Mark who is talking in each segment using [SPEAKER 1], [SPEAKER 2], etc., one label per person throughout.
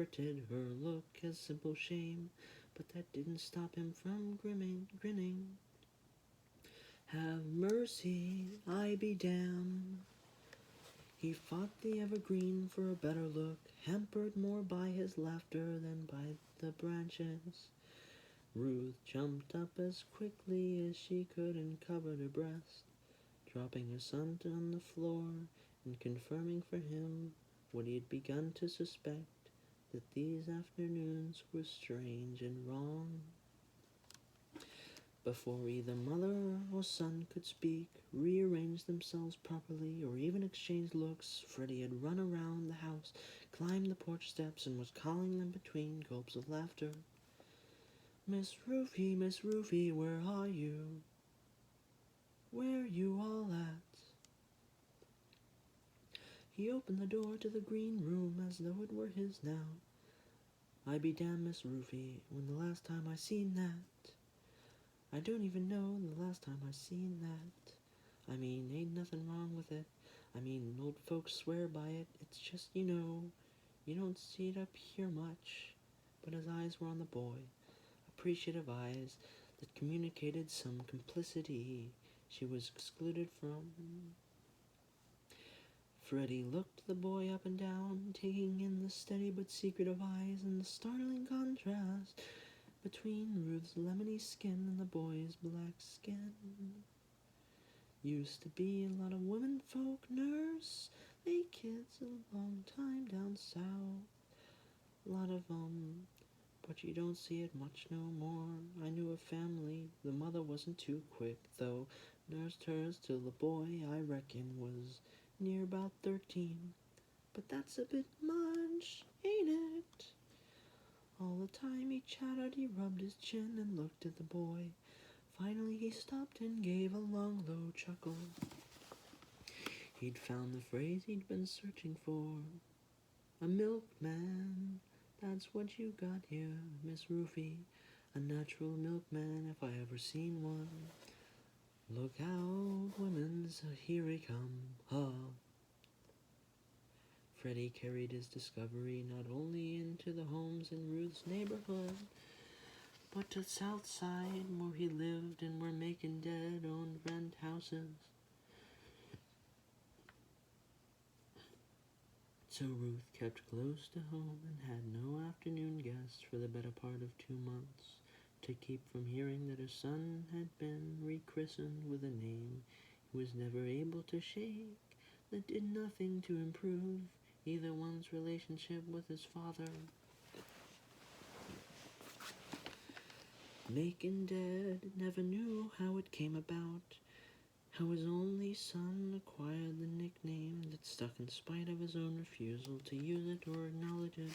[SPEAKER 1] interpreted her look as simple shame, but that didn't stop him from grinning. Have mercy, I be damned. He fought the evergreen for a better look, hampered more by his laughter than by the branches. Ruth jumped up as quickly as she could and covered her breast, dropping her son on the floor and confirming for him what he had begun to suspect, that these afternoons were strange and wrong. Before either mother or son could speak, rearrange themselves properly, or even exchange looks, Freddie had run around the house, climbed the porch steps, and was calling them between gulps of laughter. Miss Ruthie, where are you? Where you all at? He opened the door to the green room as though it were his now. I be damned, Miss Ruthie, when the last time I seen that. I don't even know the last time I seen that. I mean, ain't nothing wrong with it. I mean, old folks swear by it. It's just, you don't see it up here much. But his eyes were on the boy, appreciative eyes that communicated some complicity she was excluded from. Freddie looked the boy up and down, taking in the steady but secretive eyes and the startling contrast between Ruth's lemony skin and the boy's black skin. Used to be a lot of women folk, nurse. They kids a long time down south. A lot of but you don't see it much no more. I knew a family, the mother wasn't too quick, though, nursed hers till the boy, I reckon, was near about 13. But that's a bit much, ain't it? All the time he chattered, he rubbed his chin and looked at the boy. Finally he stopped and gave a long, low chuckle. He'd found the phrase he'd been searching for. A milkman, that's what you got here, Miss Ruthie. A natural milkman, if I ever seen one. Look out, women's, here he come, ha. Freddie carried his discovery not only into the homes in Ruth's neighborhood, but to South Side, where he lived and where Macon Dead owned rent houses. So Ruth kept close to home and had no afternoon guests for the better part of 2 months, to keep from hearing that her son had been rechristened with a name he was never able to shake, that did nothing to improve either one's relationship with his father. Macon Dead never knew how it came about, how his only son acquired the nickname that stuck in spite of his own refusal to use it or acknowledge it.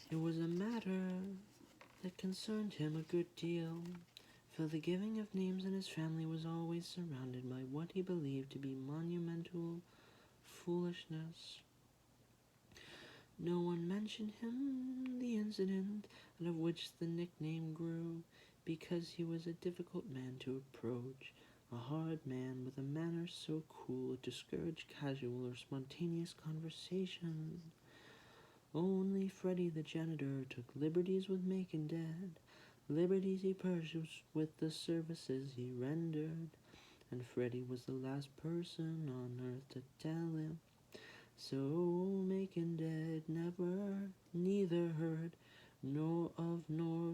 [SPEAKER 1] It was a matter that concerned him a good deal, for the giving of names in his family was always surrounded by what he believed to be monumental foolishness. No one mentioned him, the incident out of which the nickname grew, because he was a difficult man to approach, a hard man with a manner so cool it discouraged casual or spontaneous conversation. Only Freddie the janitor took liberties with Macon Dead, liberties he purchased with the services he rendered, and Freddie was the last person on earth to tell him. So Macon Dead neither heard nor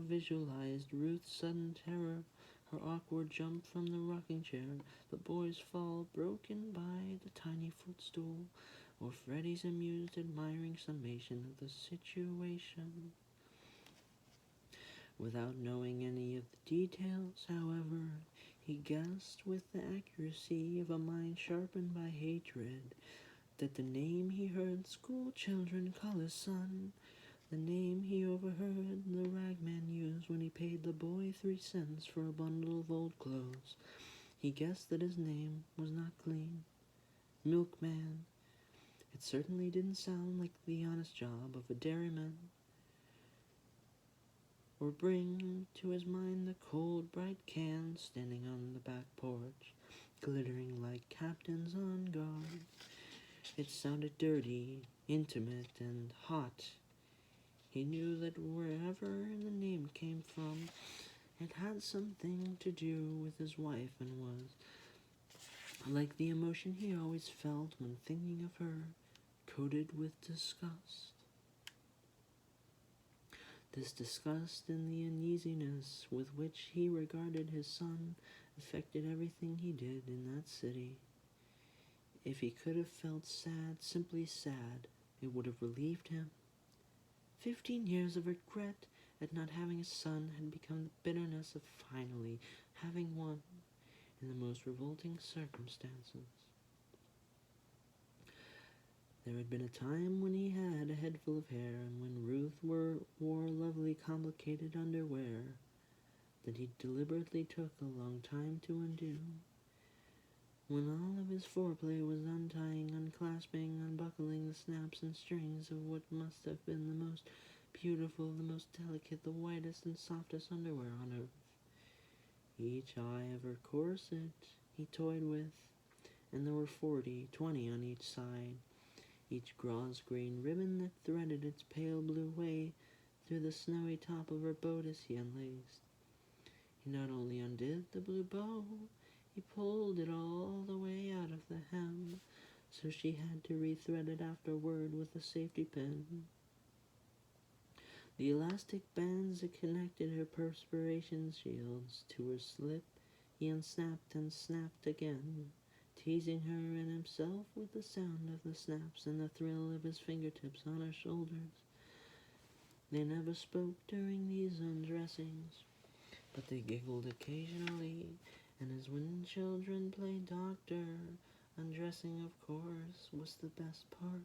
[SPEAKER 1] visualized Ruth's sudden terror, her awkward jump from the rocking chair, the boy's fall broken by the tiny footstool, or Freddie's amused, admiring summation of the situation. Without knowing any of the details, however, he guessed with the accuracy of a mind sharpened by hatred that the name he heard school children call his son, the name he overheard the ragman use when he paid the boy 3 cents for a bundle of old clothes, he guessed that his name was not clean. Milkman. It certainly didn't sound like the honest job of a dairyman, or bring to his mind the cold, bright cans standing on the back porch, glittering like captains on guard. It sounded dirty, intimate, and hot. He knew that wherever the name came from, it had something to do with his wife and was like the emotion he always felt when thinking of her, coated with disgust. This disgust and the uneasiness with which he regarded his son affected everything he did in that city. If he could have felt sad, simply sad, it would have relieved him. 15 years of regret at not having a son had become the bitterness of finally having one in the most revolting circumstances. There had been a time when he had a head full of hair, and when Ruth wore lovely complicated underwear that he deliberately took a long time to undo. When all of his foreplay was untying, unclasping, unbuckling the snaps and strings of what must have been the most beautiful, the most delicate, the whitest and softest underwear on earth. Each eye of her corset he toyed with, and there were 20 on each side. Each gauze green ribbon that threaded its pale blue way through the snowy top of her bodice he unlaced. He not only undid the blue bow, he pulled it all the way out of the hem, so she had to rethread it afterward with a safety pin. The elastic bands that connected her perspiration shields to her slip he unsnapped and snapped again, teasing her and himself with the sound of the snaps and the thrill of his fingertips on her shoulders. They never spoke during these undressings, but they giggled occasionally, and as when children play doctor, undressing, of course, was the best part.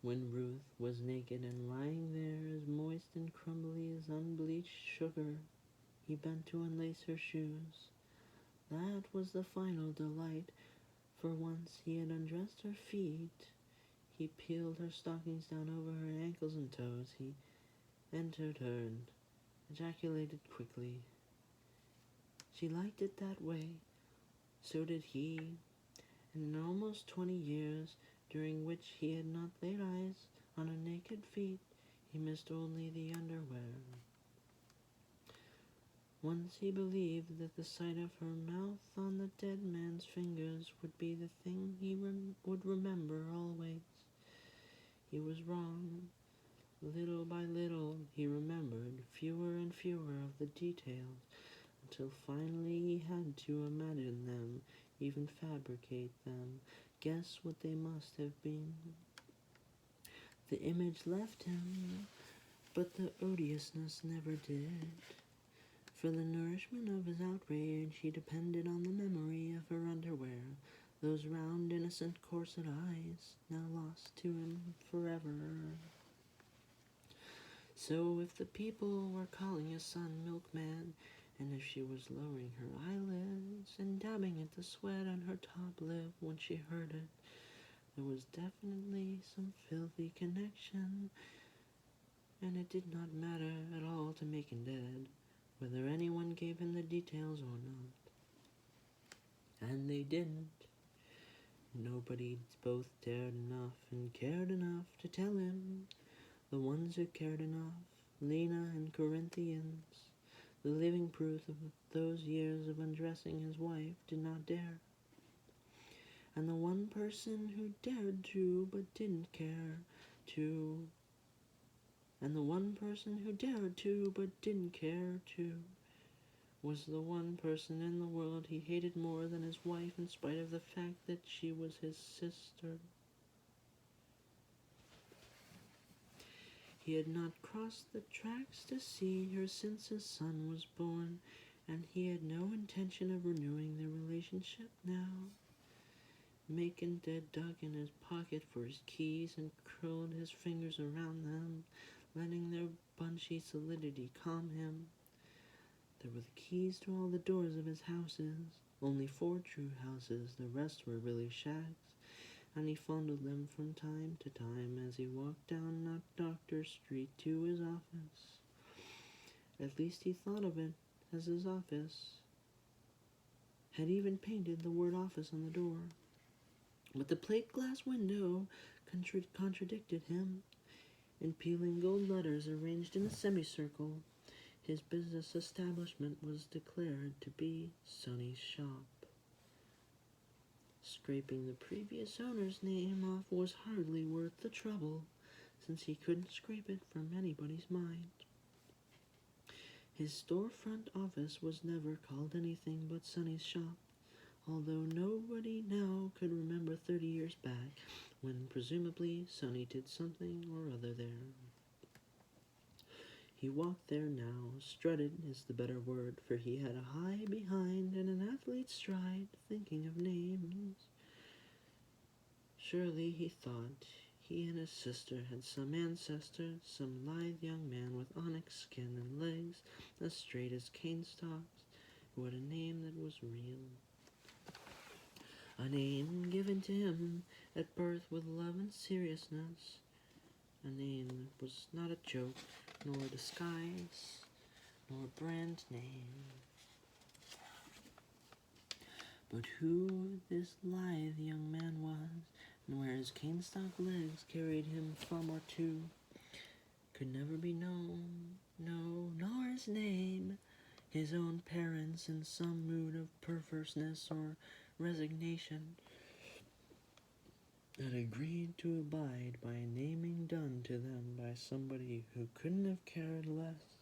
[SPEAKER 1] When Ruth was naked and lying there as moist and crumbly as unbleached sugar, he bent to unlace her shoes. That was the final delight, for once he had undressed her feet, he peeled her stockings down over her ankles and toes. He entered her and ejaculated quickly. She liked it that way. So did he. And in almost 20 years, during which he had not laid eyes on her naked feet, he missed only the underwear. Once he believed that the sight of her mouth on the dead man's fingers would be the thing he would remember always. He was wrong. Little by little, he remembered fewer and fewer of the details, until finally he had to imagine them, even fabricate them, guess what they must have been. The image left him, but the odiousness never did. For the nourishment of his outrage, he depended on the memory of her underwear, those round, innocent, corset eyes, now lost to him forever. So if the people were calling his son Milkman, and if she was lowering her eyelids and dabbing at the sweat on her top lip when she heard it, there was definitely some filthy connection, and it did not matter at all to Macon Dead whether anyone gave him the details or not. And they didn't. Nobody both dared enough and cared enough to tell him. The ones who cared enough, Lena and Corinthians, the living proof of those years of undressing his wife, did not dare. And the one person who dared to but didn't care to, and the one person who dared to but didn't care to, was the one person in the world he hated more than his wife, in spite of the fact that she was his sister. He had not crossed the tracks to see her since his son was born, and he had no intention of renewing their relationship now. Macon Dead dug in his pocket for his keys and curled his fingers around them, letting their bunchy solidity calm him. There were the keys to all the doors of his houses, only 4 true houses, the rest were really shacks, and he fondled them from time to time as he walked down Doctor Street to his office. At least he thought of it as his office. had even painted the word office on the door. But the plate glass window contradicted him. In peeling gold letters arranged in a semicircle, his business establishment was declared to be Sonny's Shop. Scraping the previous owner's name off was hardly worth the trouble, since he couldn't scrape it from anybody's mind. His storefront office was never called anything but Sonny's Shop, although nobody now could remember 30 years back when presumably Sonny did something or other there. He walked there now. Strutted is the better word, for he had a high behind and an athlete's stride, thinking of names. Surely, he thought, he and his sister had some ancestor, some lithe young man with onyx skin and legs as straight as cane stalks, who had a name that was real. A name given to him at birth with love and seriousness. A name that was not a joke, nor a disguise, nor a brand name. But who this lithe young man was, and where his cane-stalk legs carried him from or to, could never be known, no, nor his name. His own parents, in some mood of perverseness or resignation, had agreed to abide by a naming done to them by somebody who couldn't have cared less.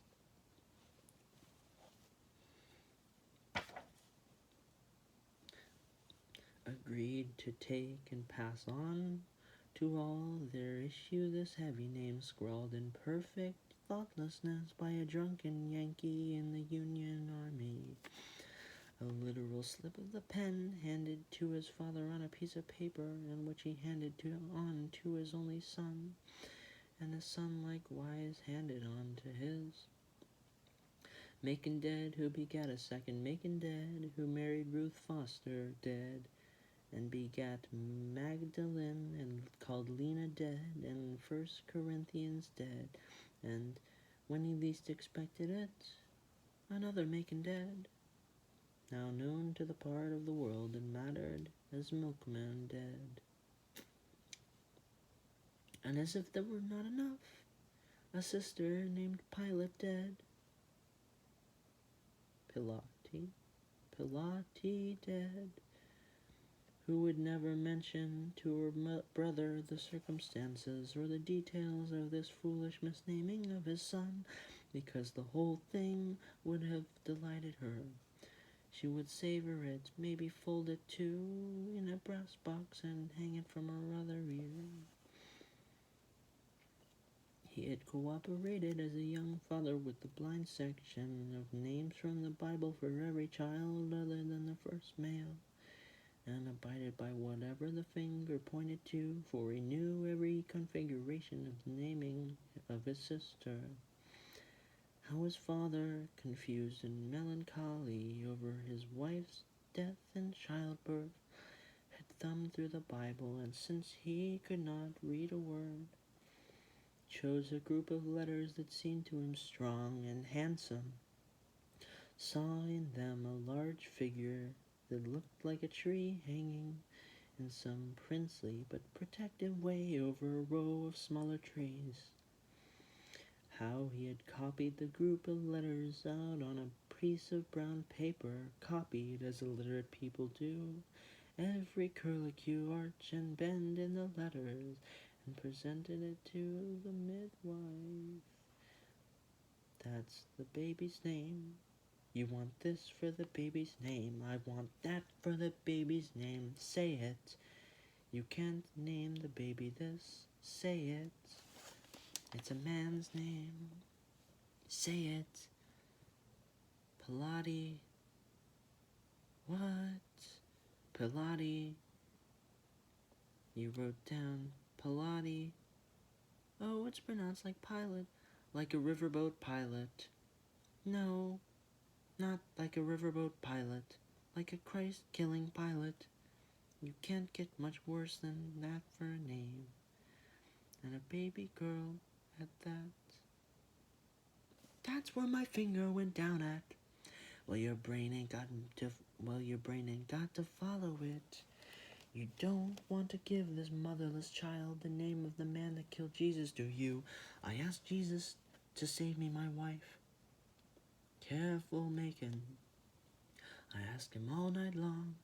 [SPEAKER 1] Agreed to take and pass on to all their issue this heavy name scrawled in perfect thoughtlessness by a drunken Yankee in the Union Army. A literal slip of the pen handed to his father on a piece of paper, and which he handed on to his only son, and his son likewise handed on to his. Macon dead, who begat a second Macon dead, who married Ruth Foster dead, and begat Magdalene, and called Lena dead, and 1 Corinthians dead, and when he least expected it, another Macon dead, now known to the part of the world and mattered as milkman dead. And as if there were not enough, a sister named Pilate dead. Pilate dead, who would never mention to her brother the circumstances or the details of this foolish misnaming of his son, because the whole thing would have delighted her. She would savor it, maybe fold it too in a brass box and hang it from her other ear. He had cooperated as a young father with the blind section of names from the Bible for every child other than the first male, and abided by whatever the finger pointed to, for he knew every configuration of the naming of his sister. How his father, confused and melancholy over his wife's death and childbirth, had thumbed through the Bible, and since he could not read a word, chose a group of letters that seemed to him strong and handsome, saw in them a large figure that looked like a tree hanging in some princely but protective way over a row of smaller trees. How he had copied the group of letters out on a piece of brown paper, copied as illiterate people do, every curlicue, arch, and bend in the letters, and presented it to the midwife. That's the baby's name. You want this for the baby's name. I want that for the baby's name. Say it. You can't name the baby this. Say it. It's a man's name. Say it. Pilate. What? Pilate. You wrote down Pilate. Oh, it's pronounced like pilot. Like a riverboat pilot. No, not like a riverboat pilot. Like a Christ-killing pilot. You can't get much worse than that for a name. And a baby girl at that. That's where my finger went down at. Well, your brain ain't got Well, your brain ain't got to follow it. You don't want to give this motherless child the name of the man that killed Jesus, do you? I asked Jesus to save me my wife. Careful, Macon. I asked him all night long.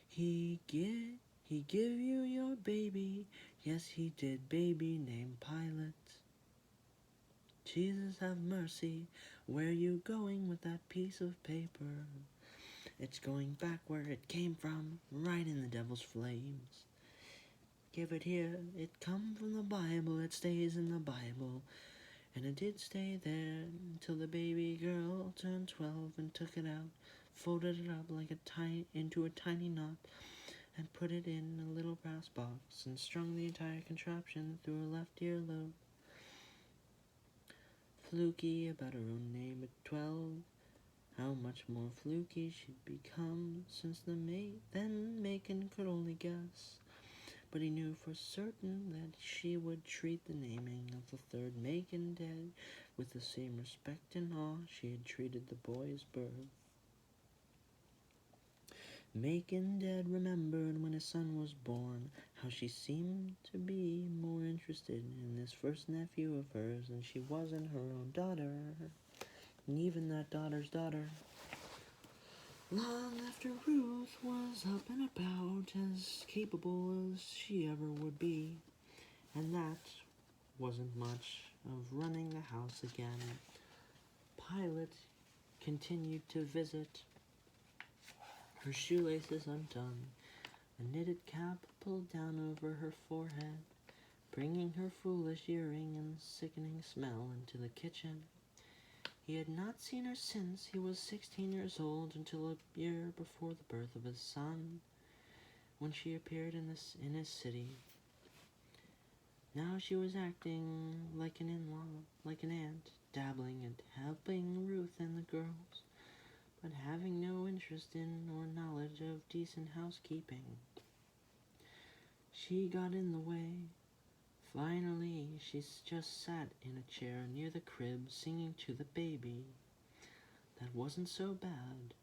[SPEAKER 1] He give you your baby. Yes, he did, baby named Pilate. Jesus have mercy. Where you going with that piece of paper? It's going back where it came from, right in the devil's flames. Give it here, it come from the Bible, it stays in the Bible. And it did stay there until the baby girl turned 12 and took it out, folded it up like into a tiny knot, and put it in a little brass box, and strung the entire contraption through her left earlobe. Fluky about her own name at 12. How much more fluky she'd become since then Macon could only guess. But he knew for certain that she would treat the naming of the third Macon dead with the same respect and awe she had treated the boy's birth. Macon dead remembered when his son was born how she seemed to be more interested in this first nephew of hers than she was in her own daughter, and even that daughter's daughter. Long after Ruth was up and about, as capable as she ever would be, and that wasn't much of running the house again, Pilate continued to visit, her shoelaces undone, a knitted cap pulled down over her forehead, bringing her foolish earring and sickening smell into the kitchen. He had not seen her since he was 16 years old, until a year before the birth of his son, when she appeared in his city. Now she was acting like an in-law, like an aunt, dabbling and helping Ruth and the girls, but having no interest in or knowledge of decent housekeeping. She got in the way. Finally, she just sat in a chair near the crib, singing to the baby. That wasn't so bad,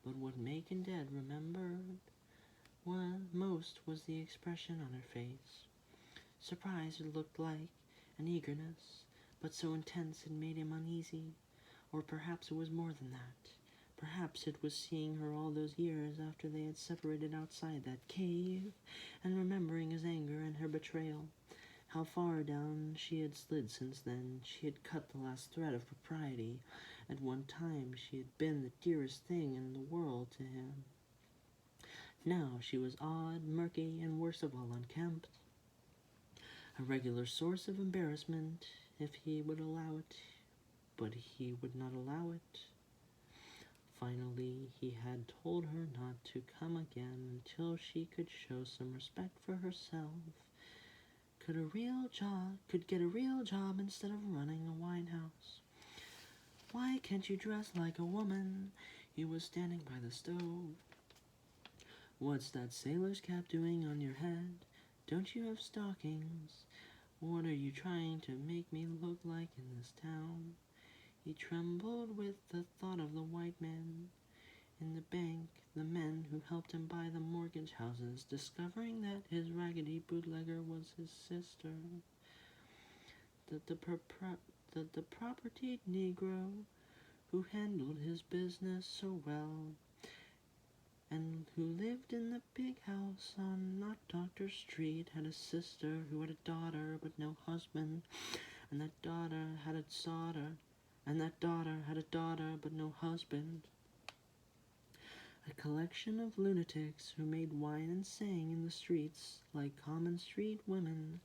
[SPEAKER 1] but what Macon Dead remembered most was the expression on her face. Surprise it looked like, and eagerness, but so intense it made him uneasy. Or perhaps it was more than that. Perhaps it was seeing her all those years after they had separated outside that cave, and remembering his anger and her betrayal. How far down she had slid since then. She had cut the last thread of propriety. At one time she had been the dearest thing in the world to him. Now she was odd, murky, and worst of all unkempt. A regular source of embarrassment, if he would allow it, but he would not allow it. Finally, he had told her not to come again until she could show some respect for herself. Could get a real job instead of running a wine house. Why can't you dress like a woman? He was standing by the stove. What's that sailor's cap doing on your head? Don't you have stockings? What are you trying to make me look like in this town? He trembled with the thought of the white men in the bank, the men who helped him buy the mortgage houses, discovering that his raggedy bootlegger was his sister, that the propertied Negro who handled his business so well, and who lived in the big house on Not Doctor Street, had a sister who had a daughter but no husband, and that daughter had a daughter but no husband. A collection of lunatics who made wine and sang in the streets like common street women,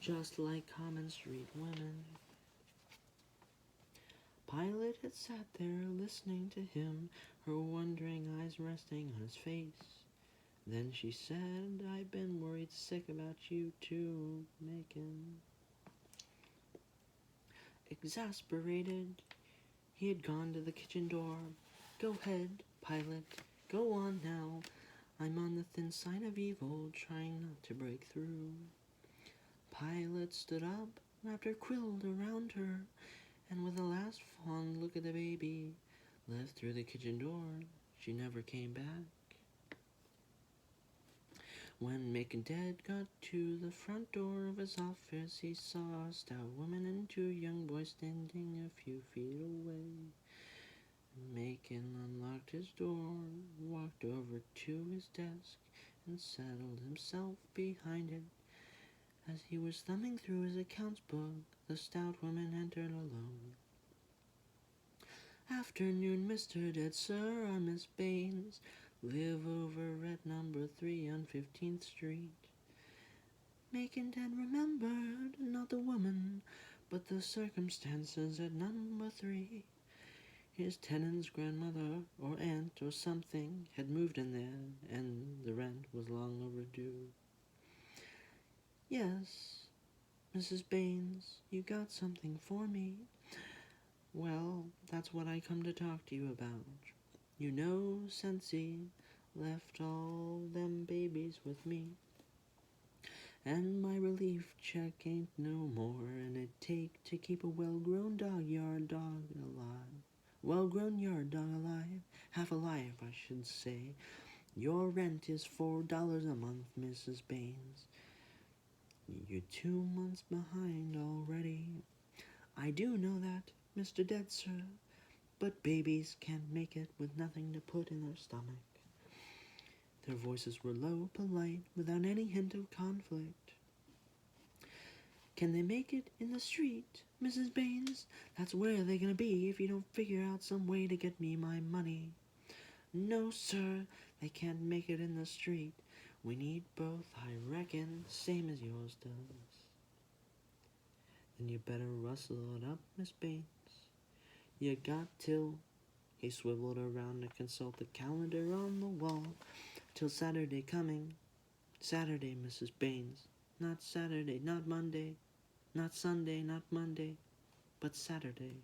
[SPEAKER 1] just like common street women. Pilate had sat there listening to him, her wondering eyes resting on his face. Then she said, I've been worried sick about you too, Macon. Exasperated, he had gone to the kitchen door. Go ahead, Pilate, go on now. I'm on the thin side of evil, trying not to break through. Pilate stood up, wrapped her quilt around her, and with a last fond look at the baby, left through the kitchen door. she never came back. When Mick Dead got to the front door of his office, he saw a stout woman and two young boys standing a few feet away. Macon unlocked his door, walked over to his desk, and settled himself behind it. As he was thumbing through his accounts book, the stout woman entered alone. "Afternoon, Mr. Dead, sir, or Miss Baines. Live over at number 3 on 15th Street." Macon Dead remembered not the woman, but the circumstances at number 3. His tenant's grandmother or aunt or something had moved in there, and the rent was long overdue. "Yes, Mrs. Baines, you got something for me?" "Well, that's what I come to talk to you about. You know, Sensi left all them babies with me, and my relief check ain't no more 'n it take to keep a well-grown yard dog alive. Half alive, I should say. Your rent is $4 a month, Mrs. Baines. You're 2 months behind already." "I do know that, Mr. Dead, sir, but babies can't make it with nothing to put in their stomach." Their voices were low, polite, without any hint of conflict. "Can they make it in the street, Mrs. Baines? That's where they're gonna be if you don't figure out some way to get me my money." "No, sir, they can't make it in the street. We need both, I reckon, same as yours does." "Then you better rustle it up, Miss Baines. You got till—" He swiveled around to consult the calendar on the wall. "Till Saturday coming. Saturday, Mrs. Baines. Not Saturday, not Monday, not Sunday, not Monday, but Saturday."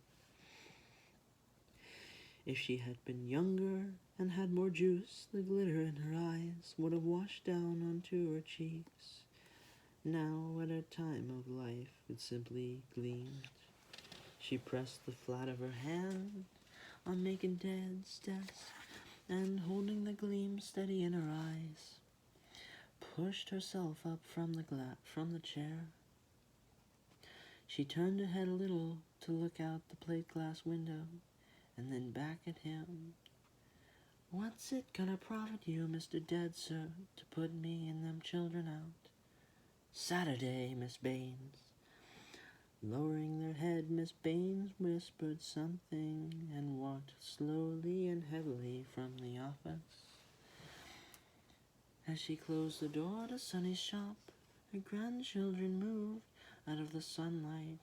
[SPEAKER 1] If she had been younger and had more juice, the glitter in her eyes would have washed down onto her cheeks. Now, at her time of life, it simply gleamed. She pressed the flat of her hand on Macon Dead's desk, and holding the gleam steady in her eyes, pushed herself up from the chair. She turned her head a little to look out the plate glass window, and then back at him. "What's it gonna profit you, Mr. Dead, sir, to put me and them children out?" "Saturday, Miss Baines." Lowering their head, Miss Baines whispered something and walked slowly and heavily from the office. As she closed the door to Sonny's shop, her grandchildren moved out of the sunlight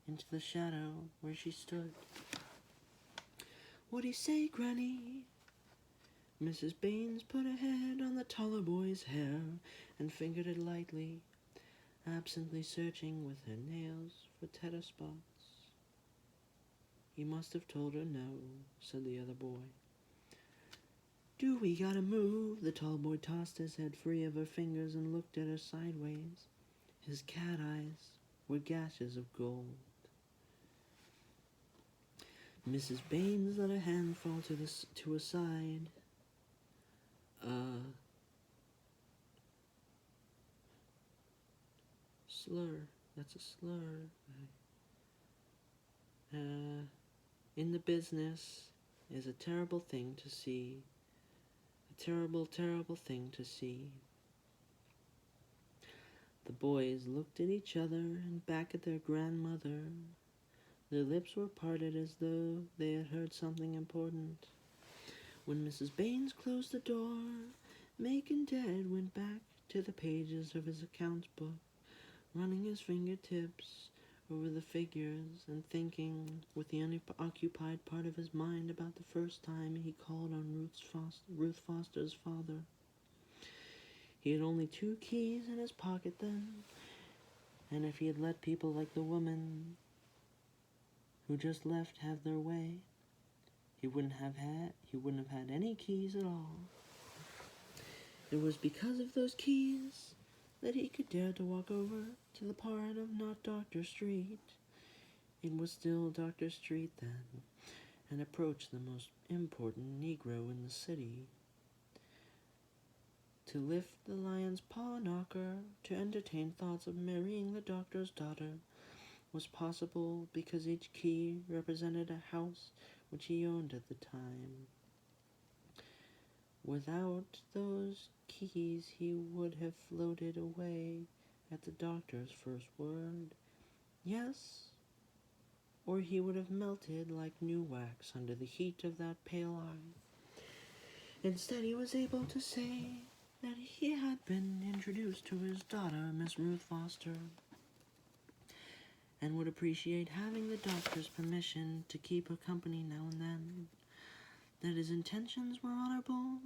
[SPEAKER 1] into the shadow where she stood. "What do you say, Granny?" Mrs. Baines put her head on the taller boy's hair and fingered it lightly, absently searching with her nails for tatter spots. "He must have told her no," said the other boy. "Do we gotta move?" The tall boy tossed his head free of her fingers and looked at her sideways. His cat eyes were gashes of gold. Mrs. Baines let her hand fall to her side. Slur. That's a slur. In the business is a terrible thing to see. A terrible, terrible thing to see." The boys looked at each other and back at their grandmother. Their lips were parted as though they had heard something important. When Mrs. Baines closed the door, Macon Dead went back to the pages of his accounts book, running his fingertips over the figures and thinking with the unoccupied part of his mind about the first time he called on Ruth Foster's father. He had only 2 keys in his pocket then, and if he had let people like the woman who just left have their way, he wouldn't have had any keys at all. It was because of those keys that he could dare to walk over to the part of not Dr. Street. It was still Dr. Street then, and approached the most important Negro in the city. To lift the lion's paw knocker, to entertain thoughts of marrying the doctor's daughter, was possible because each key represented a house which he owned at the time. Without those keys, he would have floated away at the doctor's first word, yes, or he would have melted like new wax under the heat of that pale eye. Instead, he was able to say that he had been introduced to his daughter, Miss Ruth Foster, and would appreciate having the doctor's permission to keep her company now and then, that his intentions were honorable,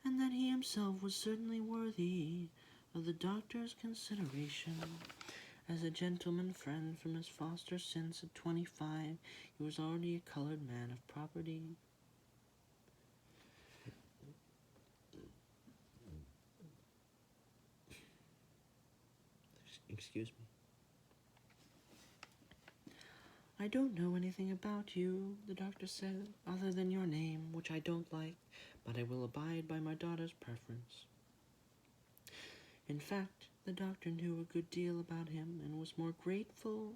[SPEAKER 1] and that he himself was certainly worthy of the doctor's consideration. As a gentleman friend from Miss Foster since at 25, he was already a colored man of property. Excuse me. I don't know anything about you, the doctor said, other than your name, which I don't like, but I will abide by my daughter's preference. In fact, the doctor knew a good deal about him and was more grateful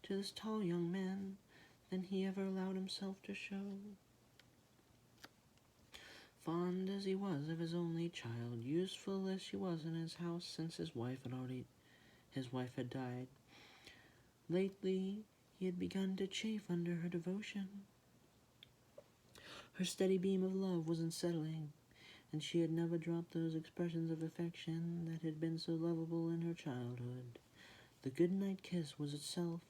[SPEAKER 1] to this tall young man than he ever allowed himself to show. Fond as he was of his only child, useful as she was in his house since his wife had died, lately he had begun to chafe under her devotion. Her steady beam of love was unsettling, and she had never dropped those expressions of affection that had been so lovable in her childhood. The good-night kiss was itself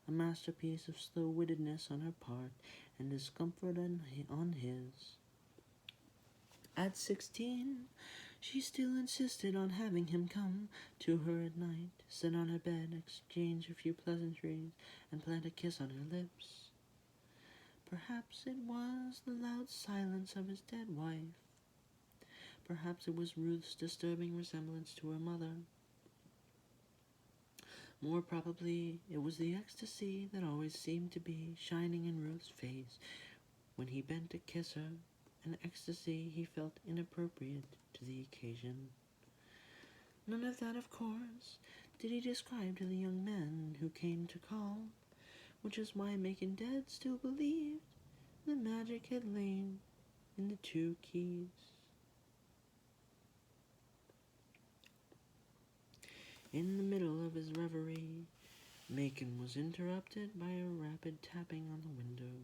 [SPEAKER 1] a masterpiece of slow-wittedness on her part and discomfort on his. At 16, she still insisted on having him come to her at night, sit on her bed, exchange a few pleasantries, and plant a kiss on her lips. Perhaps it was the loud silence of his dead wife. Perhaps it was Ruth's disturbing resemblance to her mother. More probably, it was the ecstasy that always seemed to be shining in Ruth's face when he bent to kiss her, an ecstasy he felt inappropriate to the occasion. None of that, of course, did he describe to the young men who came to call, which is why Macon Dead still believed the magic had lain in the 2 keys. In the middle of his reverie, Macon was interrupted by a rapid tapping on the window.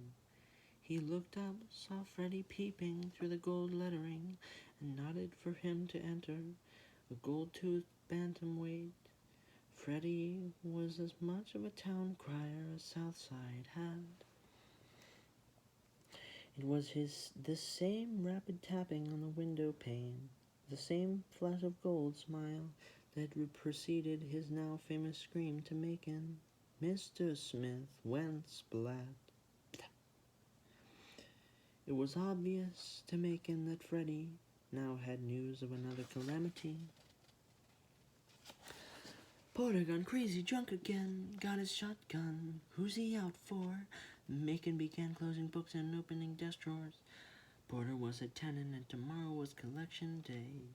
[SPEAKER 1] He looked up, saw Freddie peeping through the gold lettering, and nodded for him to enter, a gold-toothed bantamweight. Freddie was as much of a town crier as Southside had. It was this same rapid tapping on the window pane, the same flash of gold smile that preceded his now famous scream to Macon, "Mr. Smith went splat." It was obvious to Macon that Freddie now had news of another calamity. Porter gone crazy drunk again, got his shotgun, who's he out for? Macon began closing books and opening desk drawers. Porter was a tenant and tomorrow was collection day.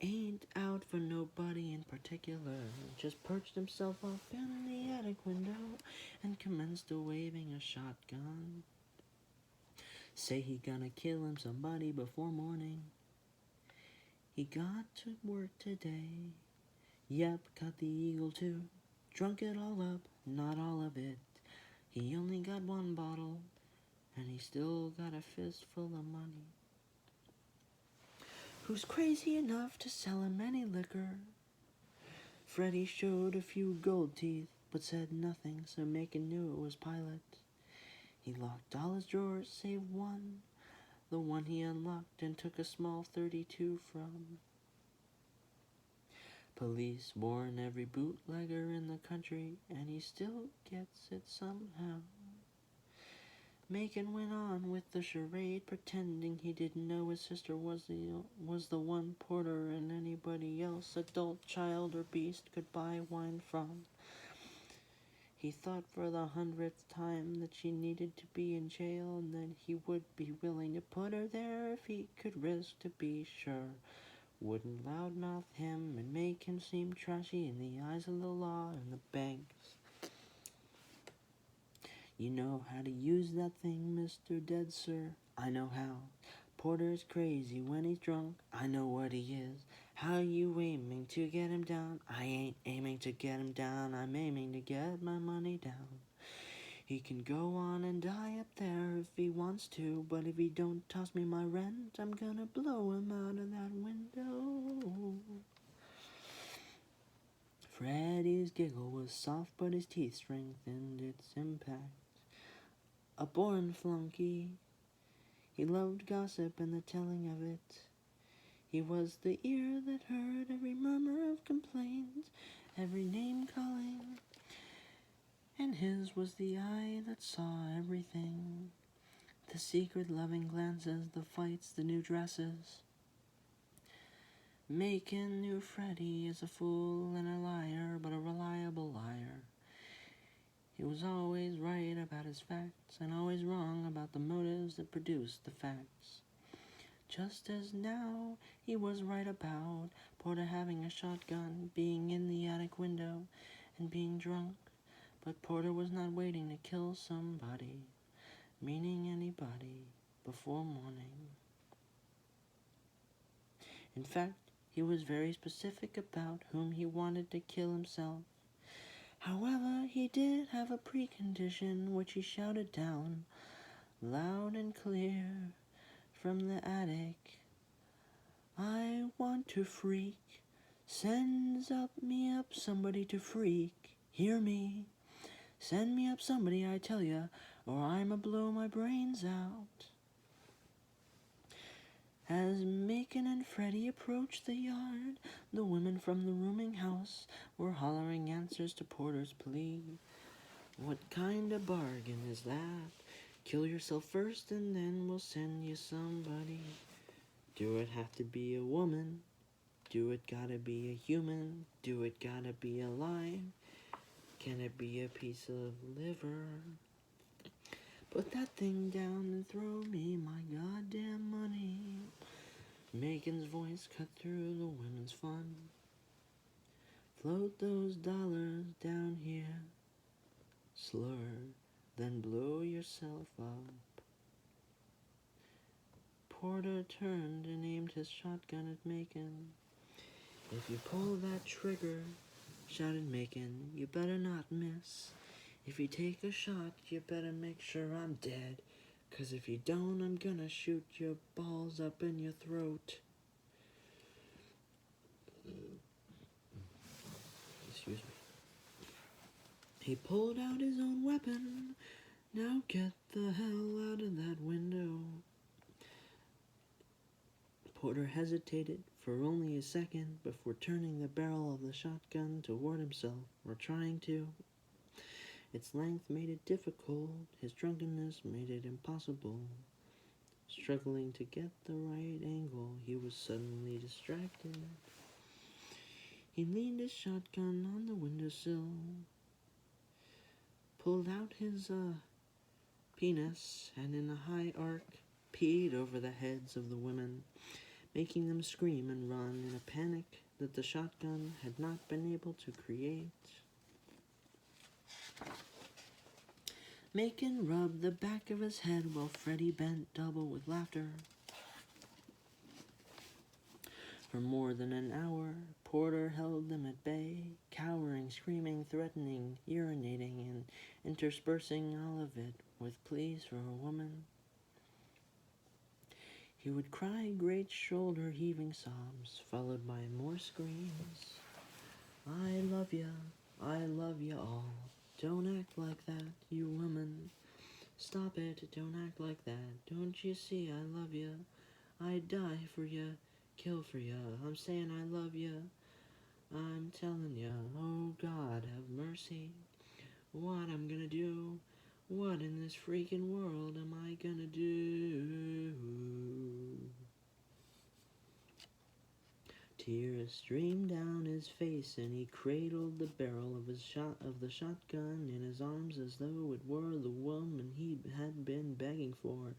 [SPEAKER 1] Ain't out for nobody in particular, just perched himself up in the attic window and commenced a waving a shotgun. Say he gonna kill him somebody before morning. He got to work today. Yep, got the eagle too. Drunk it all up, not all of it. He only got 1 bottle, and he still got a fistful of money. Who's crazy enough to sell him any liquor? Freddie showed a few gold teeth, but said nothing, so Macon knew it was Pilot. He locked all his drawers save one, the one he unlocked and took a small .32 from. Police warn every bootlegger in the country, and he still gets it somehow. Macon went on with the charade, pretending he didn't know his sister was the one Porter and anybody else, adult, child, or beast, could buy wine from. He thought for the 100th time that she needed to be in jail, and that he would be willing to put her there if he could risk to be sure. Wouldn't loudmouth him and make him seem trashy in the eyes of the law and the banks. You know how to use that thing, Mr. Dead Sir? I know how. Porter's crazy when he's drunk. I know what he is. How you aiming to get him down? I ain't aiming to get him down. I'm aiming to get my money down. He can go on and die up there if he wants to, but if he don't toss me my rent, I'm gonna blow him out of that window. Freddy's giggle was soft, but his teeth strengthened its impact. A born flunky, he loved gossip and the telling of it. He was the ear that heard every murmur of complaint, every name-calling, and his was the eye that saw everything. The secret loving glances, the fights, the new dresses. Macon knew Freddy as a fool and a liar, but a reliable liar. He was always right about his facts and always wrong about the motives that produced the facts. Just as now he was right about Porter having a shotgun, being in the attic window, and being drunk. But Porter was not waiting to kill somebody, meaning anybody, before morning. In fact, he was very specific about whom he wanted to kill himself. However, he did have a precondition which he shouted down, loud and clear, from the attic. I want to freak. Send me up somebody to freak. Hear me. Send me up somebody, I tell ya, or I'ma blow my brains out. As Macon and Freddy approached the yard, the women from the rooming house were hollering answers to Porter's plea. What kind of bargain is that? Kill yourself first and then we'll send you somebody. Do it have to be a woman? Do it gotta be a human? Do it gotta be alive? Can it be a piece of liver? Put that thing down and throw me my goddamn money. Macon's voice cut through the women's fun. Float those dollars down here. Slur, then blow yourself up. Porter turned and aimed his shotgun at Macon. If you pull that trigger, shouted Macon, you better not miss. If you take a shot, you better make sure I'm dead. 'Cause if you don't, I'm gonna shoot your balls up in your throat. Excuse me. He pulled out his own weapon. Now get the hell out of that window. Porter hesitated for only a second before turning the barrel of the shotgun toward himself, or trying to. Its length made it difficult. His drunkenness made it impossible. Struggling to get the right angle, he was suddenly distracted. He leaned his shotgun on the windowsill, pulled out his penis, and in a high arc, peed over the heads of the women, making them scream and run in a panic that the shotgun had not been able to create. Macon rubbed the back of his head while Freddy bent double with laughter. For more than an hour, Porter held them at bay, cowering, screaming, threatening, urinating, and interspersing all of it with pleas for a woman. He would cry great shoulder-heaving sobs, followed by more screams. I love ya all. Don't act like that, you woman. Stop it, don't act like that. Don't you see I love ya? I'd die for ya, kill for ya. I'm saying I love ya. I'm telling ya, oh God, have mercy. What I'm gonna do? What in this freaking world am I gonna do? Tears streamed down his face, and he cradled the barrel of the shotgun in his arms as though it were the woman he had been begging for,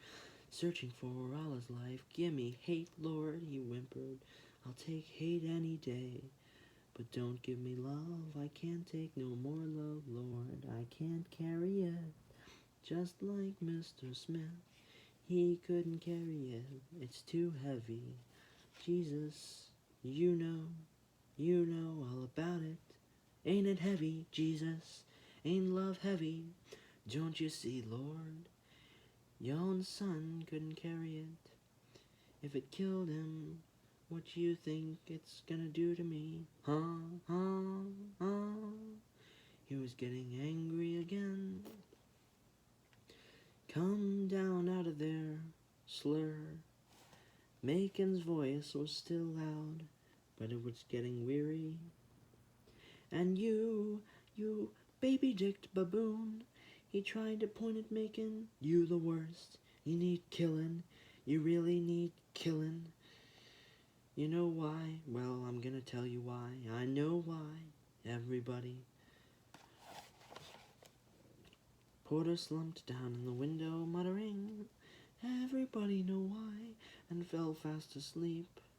[SPEAKER 1] searching for all his life. "Gimme hate, Lord," he whimpered. "I'll take hate any day. But don't give me love, I can't take no more love, Lord. I can't carry it, just like Mr. Smith. He couldn't carry it, it's too heavy. Jesus, you know all about it. Ain't it heavy, Jesus? Ain't love heavy? Don't you see, Lord? Your own son couldn't carry it. If it killed him, what you think it's gonna do to me? Huh, huh, huh?" He was getting angry again. "Come down out of there, slur." Macon's voice was still loud, but it was getting weary. "And you baby-dicked baboon," he tried to point at Macon. "You the worst. You need killin'. You really need killin'. You know why? Well, I'm gonna tell you why. I know why. Everybody." Porter slumped down in the window, muttering, "Everybody know why," and fell fast asleep.